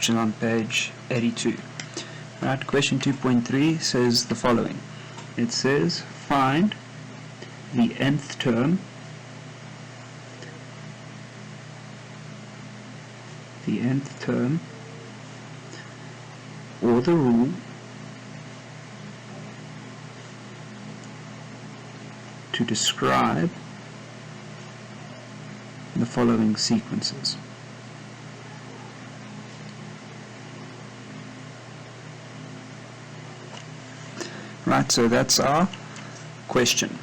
on page 82. Right, question 2.3 says the following. It says find the nth term or the rule to describe the following sequences. Right, so that's our question.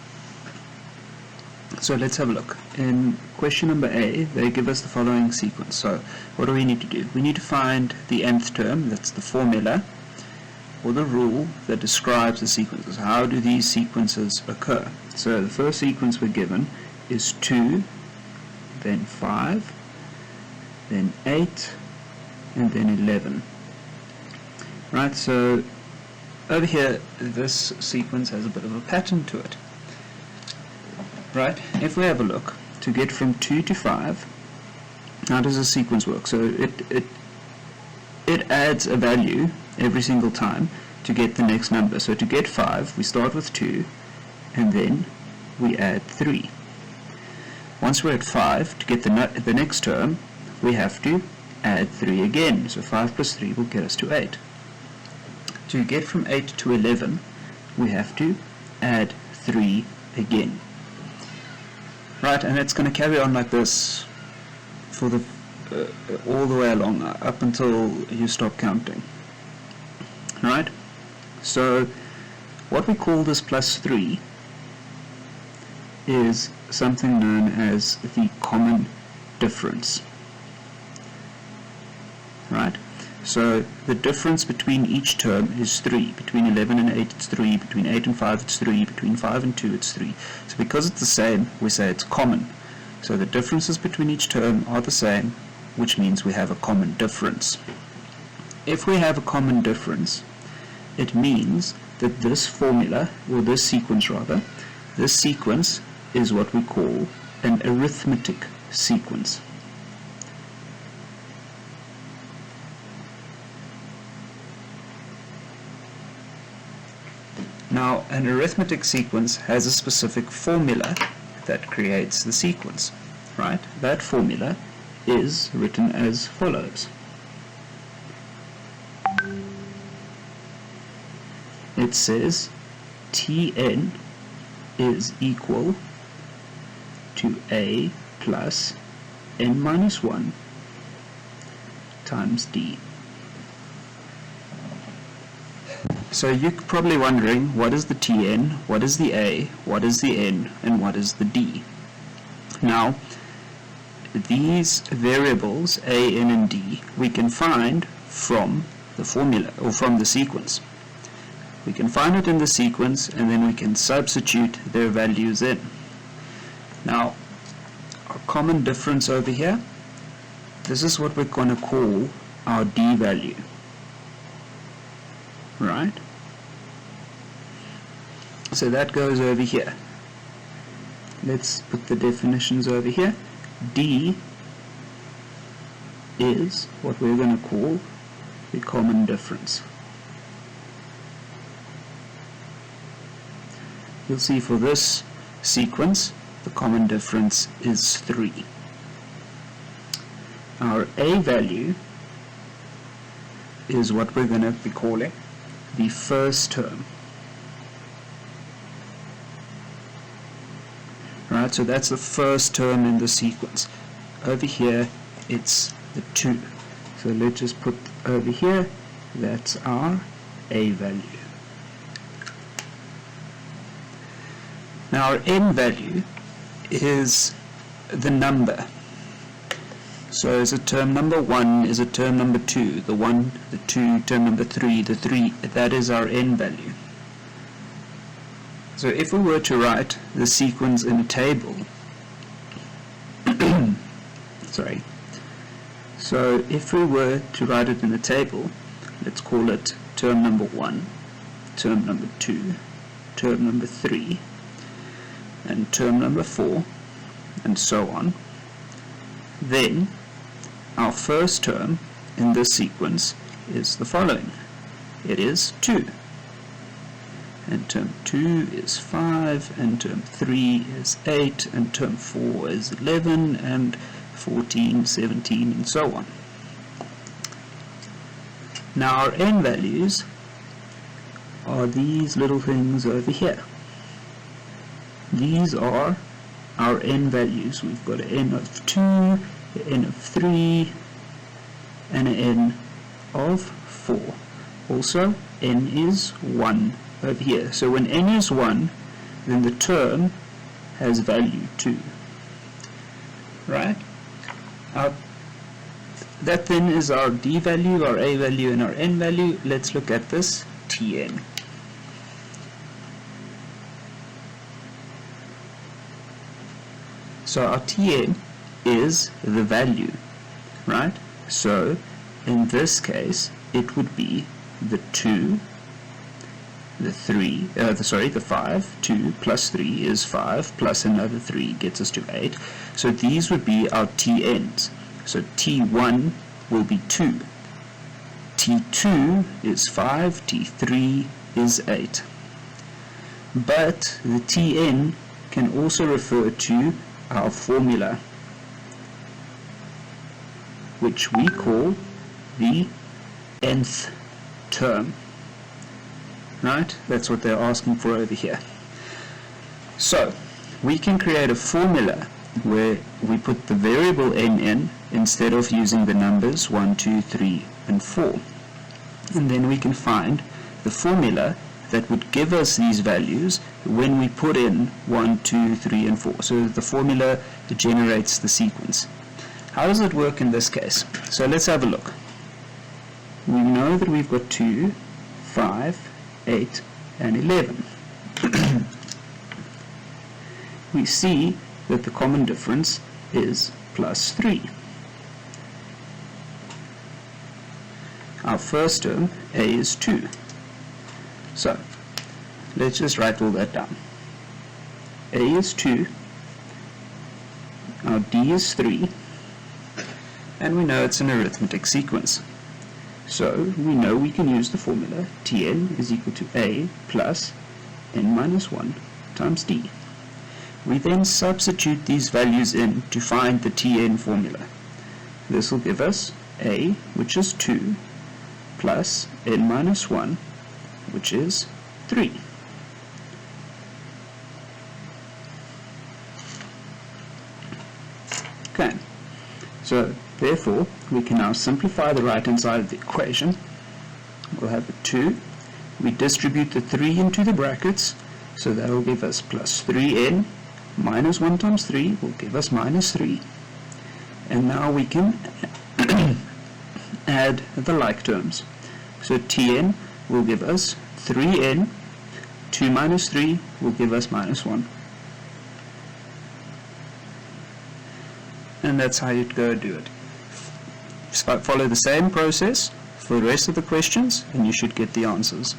So let's have a look. In question number A, they give us the following sequence. So what do we need to do? We need to find the nth term, that's the formula, or the rule that describes the sequences. How do these sequences occur? So the first sequence we're given is 2, then 5, then 8, and then 11. Right, so over here, this sequence has a bit of a pattern to it. Right, if we have a look, to get from 2 to 5, how does the sequence work? So it adds a value every single time to get the next number. So to get 5, we start with 2, and then we add 3. Once we're at 5, to get the next term, we have to add 3 again. So 5 plus 3 will get us to 8. To get from 8 to 11, we have to add 3 again. Right, and it's going to carry on like this for the all the way along, up until you stop counting. Right, so what we call this plus 3 is something known as the common difference. Right, so the difference between each term is 3. Between 11 and 8 it's 3, between 8 and 5 it's 3, between 5 and 2 it's 3. So because it's the same, we say it's common. So the differences between each term are the same, which means we have a common difference. If we have a common difference, it means that this formula, or this sequence rather, this sequence is what we call an arithmetic sequence. Now, an arithmetic sequence has a specific formula that creates the sequence, right? That formula is written as follows. It says Tn is equal to A plus n minus 1 times D. So you're probably wondering, what is the Tn, what is the A, what is the n, and what is the D? Now, these variables, A, n, and D, we can find from the formula, or from the sequence. We can find it in the sequence, and then we can substitute their values in. Now, our common difference over here, this is what we're going to call our D value. Right? So that goes over here. Let's put the definitions over here. D is what we're going to call the common difference. You'll see for this sequence, the common difference is 3. Our A value is what we're going to be calling the first term. Right, so that's the first term in the sequence. Over here, it's the 2. So let's just put over here, that's our A value. Now our n value is the number. So is it term number 1, is it term number 2, the 1, the 2, term number 3, the 3, that is our n value. So if we were to write the sequence in a table, sorry, so if we were to write it in a table, let's call it term number 1, term number 2, term number 3, and term number 4, and so on, then our first term in this sequence is the following. It is 2. And term 2 is 5, and term 3 is 8, and term 4 is 11, and 14, 17, and so on. Now our n values are these little things over here. These are our n values. We've got an n of 2, an n of 3, and an n of 4. Also, n is 1 over here. So when n is 1, then the term has value 2. Right? That then is our d value, our a value, and our n value. Let's look at this Tn. So our Tn is the value, right? So in this case, it would be the 2, the 3, the 5, 2 plus 3 is 5, plus another 3 gets us to 8. So these would be our Tn's. So T1 will be 2, T2 is 5, T3 is 8. But the Tn can also refer to our formula, which we call the nth term. Right? That's what they're asking for over here. So we can create a formula where we put the variable n in instead of using the numbers 1, 2, 3, and 4. And then we can find the formula that would give us these values when we put in 1, 2, 3, and 4. So the formula generates the sequence. How does it work in this case? So let's have a look. We know that we've got 2, 5, 8, and 11. We see that the common difference is plus 3. Our first term, a, is 2. So let's just write all that down. A is 2, our d is 3, and we know it's an arithmetic sequence. So we know we can use the formula Tn is equal to a plus n minus 1 times d. We then substitute these values in to find the Tn formula. This will give us a, which is 2, plus n minus 1, which is 3. Okay, so therefore we can now simplify the right hand side of the equation. We'll have a 2. We distribute the 3 into the brackets, so that will give us plus 3n minus 1 times 3 will give us minus 3. And now we can add the like terms. So Tn will give us 3n, 2 minus 3 will give us minus 1. And that's how you'd go do it. Follow the same process for the rest of the questions and you should get the answers.